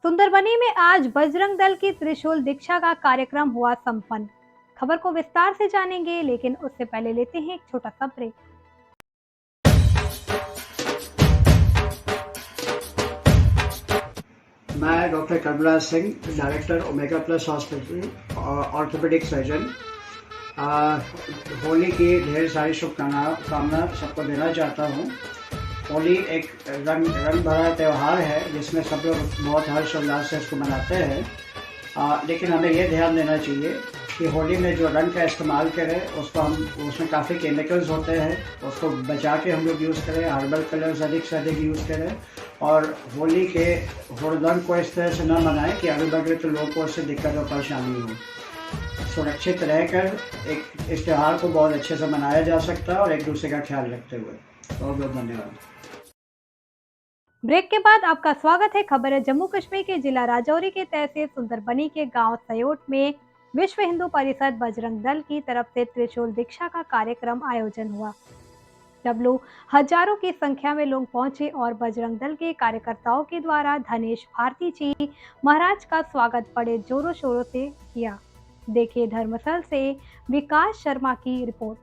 सुंदरबनी में आज बजरंग दल की त्रिशूल दीक्षा का कार्यक्रम हुआ संपन्न। खबर को विस्तार से जानेंगे, लेकिन उससे पहले लेते हैं एक छोटा सा ब्रेक। मैं doctor Karmraj Singh, director Omega plus hospital और ऑर्थोपेडिक सर्जन। होली की ढेर सारी शुभकामना सबको देना चाहता हूँ। होली एक रंग भरा त्यौहार है जिसमें सब लोग बहुत हर्षोल्लास से इसको मनाते हैं। लेकिन हमें ये ध्यान देना चाहिए कि होली में जो रंग का इस्तेमाल करें उसमें काफ़ी केमिकल्स होते हैं, उसको बचा के हम लोग यूज़ करें। हर्बल कलर्स अधिक से अधिक यूज़ करें और होली के रंग को इस तरह से न मनाएं कि अगल बगल के लोगों को उससे दिक्कत और परेशानी हो। सुरक्षित रहकर इस त्यौहार को बहुत अच्छे से मनाया जा सकता है और एक दूसरे का ख्याल रखते हुए। बहुत बहुत धन्यवाद। ब्रेक के बाद आपका स्वागत है। खबर है जम्मू कश्मीर के जिला राजौरी के तहसील सुंदरबनी के गांव सयोट में विश्व हिंदू परिषद बजरंग दल की तरफ से त्रिशूल दीक्षा का कार्यक्रम आयोजन हुआ। हजारों की संख्या में लोग पहुंचे और बजरंग दल के कार्यकर्ताओं के द्वारा धनेश भारती जी महाराज का स्वागत बड़े जोरों शोरों से किया। देखिए धर्मस्थल से विकास शर्मा की रिपोर्ट।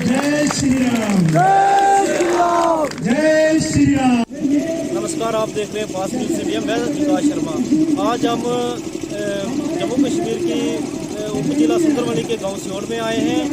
जय श्री राम, जय श्री राम, जय श्री राम। नमस्कार, आप देख रहे हैं फास्ट न्यूज़ से मैं विकास शर्मा। आज हम जम्मू कश्मीर की उप जिला सुंदरबनी के गांव सियोड़ में आए हैं।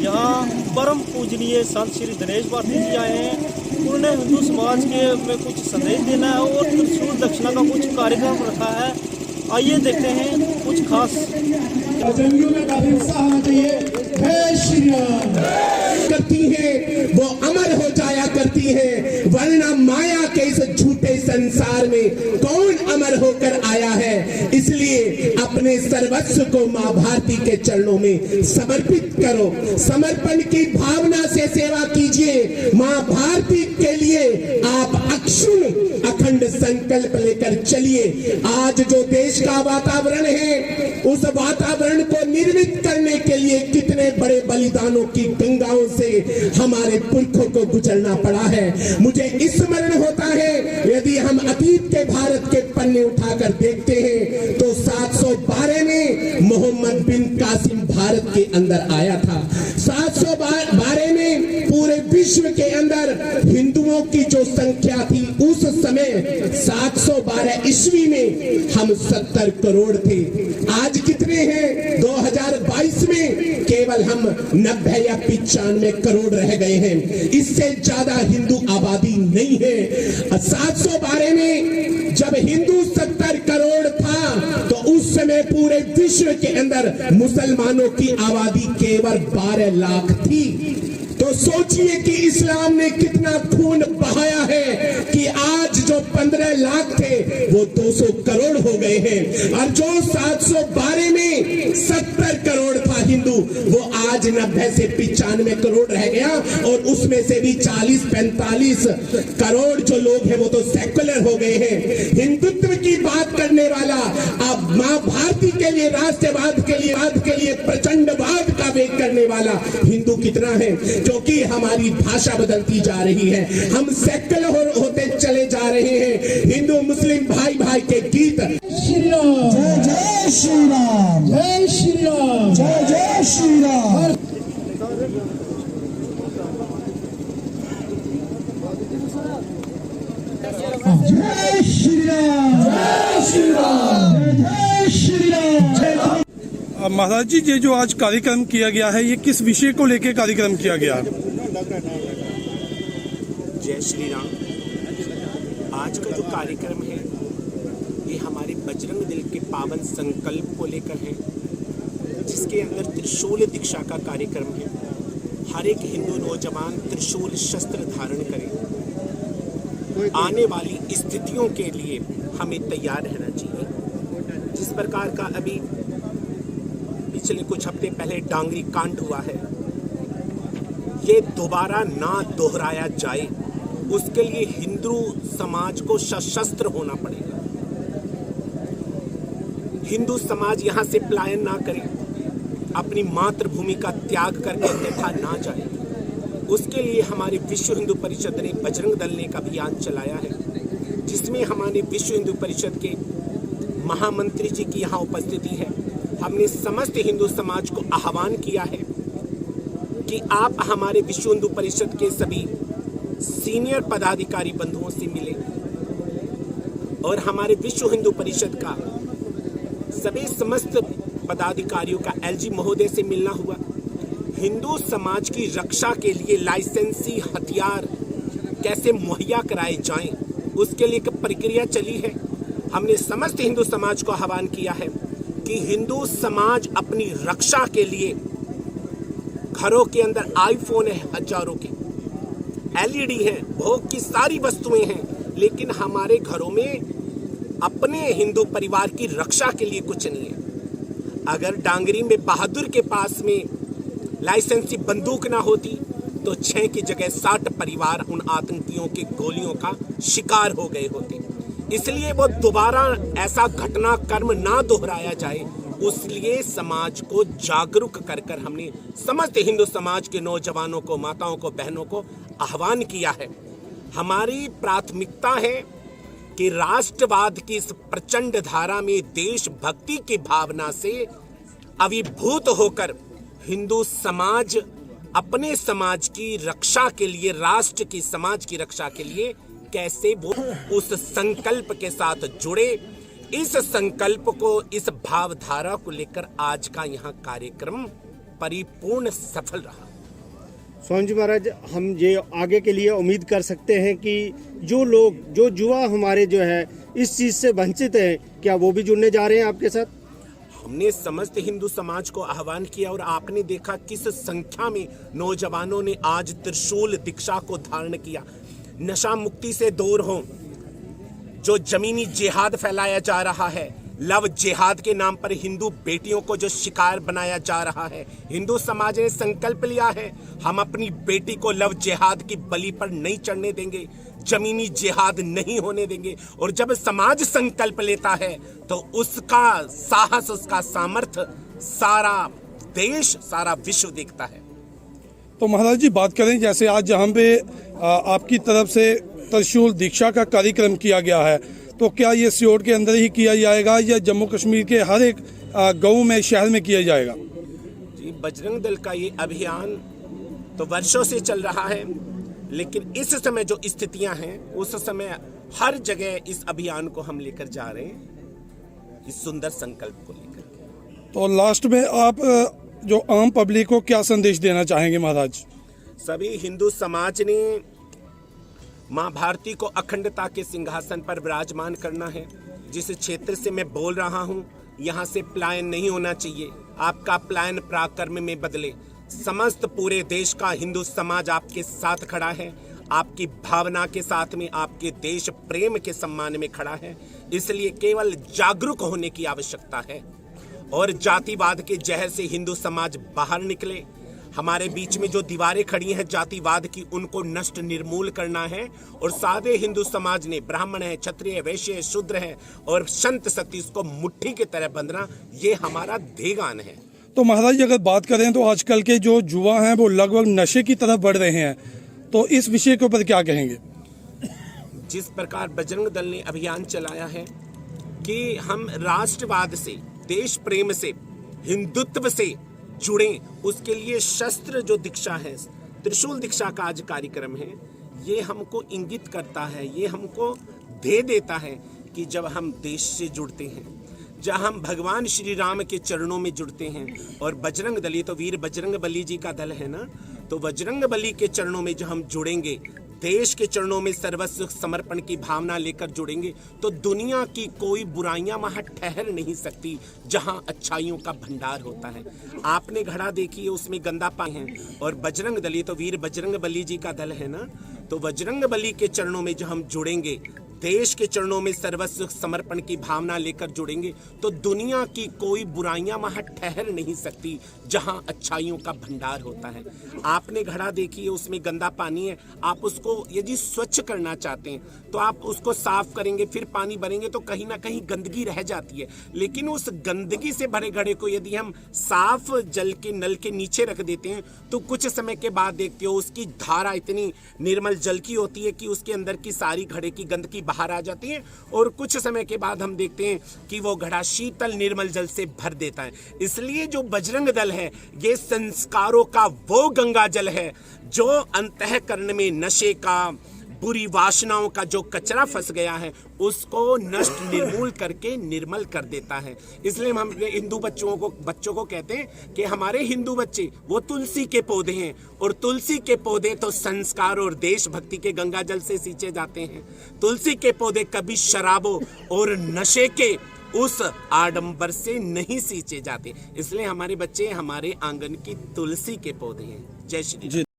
यहाँ परम पूजनीय संत श्री दिनेश भारती जी आए हैं। उन्होंने हिंदू समाज के में कुछ संदेश देना है और त्रिशूल दक्षिणा का कुछ कार्यक्रम रखा है। आइए देखते हैं कुछ खास। जंगियों में काफी उत्साह होना चाहिए। जय श्री राम करती है वो अमर हो जाया करती है, वरना माया के इस झूठे संसार में कौन अमर होकर आया है। इसलिए अपने सर्वस्व को माँ भारती के चरणों में समर्पित करो। समर्पण की भावना से सेवा कीजिए। माँ भारती के लिए आप अखंड संकल्प लेकर चलिए। आज जो देश का वातावरण है, उस वातावरण को निर्मित करने के लिए कितने बड़े बलिदानों की गंगाओं से हमारे पुरखों को गुजरना पड़ा है। मुझे स्मरण होता है, यदि हम अतीत के भारत के पन्ने उठाकर देखते हैं तो 712 में मोहम्मद बिन कासिम भारत के अंदर आया था। 712 में पूरे विश्व के अंदर हिंदुओं की जो संख्या थी उस समय 712 ईस्वी में हम 70 करोड़ थे। आज कितने हैं? 2022 में केवल हम 90 या 95 करोड़ रह गए हैं। इससे ज्यादा हिंदू आबादी नहीं है। 712 में जब हिंदू 70 करोड़ था तो उस समय पूरे विश्व के अंदर मुसलमानों की आबादी केवल 12 लाख थी। तो सोचिए कि इस्लाम ने कितना खून बहाया है कि आज जो 15 लाख थे वो 200 करोड़ हो गए हैं, और जो 712 में 70 करोड़ था हिंदू, वो आज 90 से 95 करोड़ रह गया। और उसमें से भी 40-45 करोड़ जो लोग हैं वो तो सेकुलर हो गए हैं। हिंदुत्व की बात करने वाला, अब माँ भारती के लिए, राष्ट्रवाद के लिए प्रचंडवाद का वेग करने वाला हिंदू कितना है? क्योंकि हमारी भाषा बदलती जा रही है, हम सेकुलर होते चले जा रहे हैं। हिंदू मुस्लिम भाई भाई के गीत श्री राम, जय जय श्री राम, जय श्री राम, जय जय श्री राम। जय श्री राम, जय श्री राम, जय श्री राम। महाराज जी, ये जो आज कार्यक्रम किया गया है, ये किस विषय को लेकर कार्यक्रम किया गया? जय श्री राम। आज का जो कार्यक्रम है ये हमारे बजरंग दल के पावन संकल्प को लेकर है, जिसके अंदर त्रिशूल दीक्षा का कार्यक्रम है। हर एक हिंदू नौजवान त्रिशूल शस्त्र धारण करे। आने वाली स्थितियों के लिए हमें तैयार रहना चाहिए। जिस प्रकार का अभी पिछले कुछ हफ्ते पहले डांगरी कांड हुआ है, ये दोबारा ना दोहराया जाए, उसके लिए हिंदू समाज को सशस्त्र होना पड़ेगा। हिंदू समाज यहाँ से पलायन ना करे, अपनी मातृभूमि का त्याग करके अन्यथा ना जाए। उसके लिए हमारे विश्व हिंदू परिषद ने, बजरंग दल ने एक अभियान चलाया है, जिसमें हमारे विश्व हिंदू परिषद के महामंत्री जी की यहाँ उपस्थिति है। हमने समस्त हिंदू समाज को आह्वान किया है कि आप हमारे विश्व हिंदू परिषद के सभी सीनियर पदाधिकारी बंधुओं से मिले और हमारे विश्व हिंदू परिषद का सभी समस्त पदाधिकारियों का एलजी महोदय से मिलना हुआ। हिंदू समाज की रक्षा के लिए लाइसेंसी हथियार कैसे मुहैया कराए जाएं, उसके लिए एक प्रक्रिया चली है। हमने समस्त हिंदू समाज को आह्वान किया है कि हिंदू समाज अपनी रक्षा के लिए घरों के अंदर आईफोन है हजारों के, एलईडी है, भोग की सारी वस्तुएं हैं, लेकिन हमारे घरों में अपने हिंदू परिवार की रक्षा के लिए कुछ नहीं है। अगर डांगरी में बहादुर के पास में लाइसेंसी बंदूक ना होती तो 6 की जगह 60 परिवार उन आतंकियों के गोलियों का शिकार हो गए होते। इसलिए वो दोबारा ऐसा घटनाक्रम ना दोहराया जाए, उसलिए समाज को जागरूक कर कर हमने समस्त हिंदू समाज के नौजवानों को, माताओं को, बहनों को आह्वान किया है। हमारी प्राथमिकता है कि राष्ट्रवाद की इस प्रचंड धारा में देशभक्ति की भावना से अभिभूत होकर हिंदू समाज अपने समाज की रक्षा के लिए, राष्ट्र की, समाज की रक्षा के लिए कैसे वो उस संकल्प के साथ जुड़े। इस संकल्प को, इस भावधारा को लेकर आज का यहाँ कार्यक्रम परिपूर्ण सफल रहा। स्वामी जी महाराज, हम ये आगे के लिए उम्मीद कर सकते हैं कि जो लोग, जो युवा हमारे जो है इस चीज से वंचित हैं, क्या वो भी जुड़ने जा रहे हैं आपके साथ? हमने समस्त हिंदू समाज को आह्वान किया और आपने देखा किस संख्या में नौजवानों ने आज त्रिशूल दीक्षा को धारण किया। नशा मुक्ति से दूर हो, जो जमीनी जिहाद फैलाया जा रहा है, लव जिहाद के नाम पर हिंदू बेटियों को जो शिकार बनाया जा रहा है, हिंदू समाज ने संकल्प लिया है हम अपनी बेटी को लव जिहाद की बलि पर नहीं चढ़ने देंगे, जमीनी जिहाद नहीं होने देंगे। और जब समाज संकल्प लेता है तो उसका साहस, उसका सामर्थ्य सारा देश, सारा विश्व देखता है। तो महाराज जी, बात करें जैसे आज जहाँ पे आपकी तरफ से त्रिशूल दीक्षा का कार्यक्रम किया गया है, तो क्या ये सियोट के अंदर ही किया जाएगा या जम्मू कश्मीर के हर एक गांव में, शहर में किया जाएगा? जी, बजरंग दल का ये अभियान तो वर्षों से चल रहा है, लेकिन इस समय जो स्थितियां हैं, उस समय हर जगह इस अभियान को हम लेकर जा रहे हैं, इस सुंदर संकल्प को लेकर। तो लास्ट में आप जो आम पब्लिक को क्या संदेश देना चाहेंगे महाराज? सभी हिंदू समाज ने माँ भारती को अखंडता के सिंहासन पर विराजमान करना है। जिस क्षेत्र से मैं बोल रहा हूँ, यहाँ से पलायन नहीं होना चाहिए। आपका पलायन पराक्रम में बदले। समस्त पूरे देश का हिंदू समाज आपके साथ खड़ा है, आपकी भावना के साथ में, आपके देश प्रेम के सम्मान में खड़ा है। इसलिए केवल जागरूक होने की आवश्यकता है और जातिवाद के जहर से हिंदू समाज बाहर निकले। हमारे बीच में जो दीवारें खड़ी हैं जातिवाद की, उनको नष्ट निर्मूल करना है। और सादे हिंदू समाज ने, ब्राह्मण है, क्षत्रिय, वैश्य, शूद्र है और संत सती, इसको मुट्ठी की तरह बंधना, ये हमारा देगान है। तो महाराज, अगर बात करें तो आजकल के जो युवा हैं वो लगभग नशे की तरफ बढ़ रहे हैं, तो इस विषय के ऊपर क्या कहेंगे? जिस प्रकार बजरंग दल ने अभियान चलाया है कि हम राष्ट्रवाद से, देश प्रेम से, हिंदुत्व से जुड़ें, उसके लिए शस्त्र जो दीक्षा है, त्रिशूल दीक्षा का आज कार्यक्रम है, ये हमको इंगित करता है, ये हमको दे देता है कि जब हम देश से जुड़ते हैं, जब हम भगवान श्री राम के चरणों में जुड़ते हैं, और बजरंग दल, ये तो वीर बजरंग बली जी का दल है ना, तो बजरंग बली के चरणों में जो हम जुड़ेंगे, देश के चरणों में सर्वस्व समर्पण की भावना लेकर जुड़ेंगे तो दुनिया की कोई बुराइयां वहां ठहर नहीं सकती जहां अच्छाइयों का भंडार होता है। आपने घड़ा देखी है, उसमें गंदा पानी है, और बजरंग दल, ये तो वीर बजरंग बली जी का दल है ना, तो बजरंग बली के चरणों में जो हम जुड़ेंगे, देश के चरणों में सर्वस्व समर्पण की भावना लेकर जुड़ेंगे तो दुनिया की कोई बुराइयां वहां ठहर नहीं सकती जहां अच्छाइयों का भंडार होता है। आपने घड़ा देखी है, उसमें गंदा पानी है, आप उसको यदि स्वच्छ करना चाहते हैं तो आप उसको साफ करेंगे, फिर पानी भरेंगे तो कहीं ना कहीं गंदगी रह जाती है। लेकिन उस गंदगी से भरे घड़े को यदि हम साफ जल के नल के नीचे रख देते हैं तो कुछ समय के बाद देखते हो उसकी धारा इतनी निर्मल जल की होती है कि उसके अंदर की सारी घड़े की गंदगी बाहर आ जाती है, और कुछ समय के बाद हम देखते हैं कि वो घड़ा शीतल निर्मल जल से भर देता है। इसलिए जो बजरंग दल है ये संस्कारों का वो गंगा जल है जो अंतःकरण में नशे का, बुरी वासनाओं का जो कचरा फंस गया है उसको नष्ट निर्मूल करके निर्मल कर देता है। इसलिए हम अपने हिंदू बच्चों को कहते हैं कि हमारे हिंदू बच्चे वो तुलसी के पौधे हैं, और तुलसी के पौधे तो संस्कार और देशभक्ति के गंगा जल से सींचे जाते हैं। तुलसी के पौधे कभी शराबों और नशे के उस आडंबर से नहीं सींचे जाते। इसलिए हमारे बच्चे हमारे आंगन की तुलसी के पौधे हैं। जय श्री राम।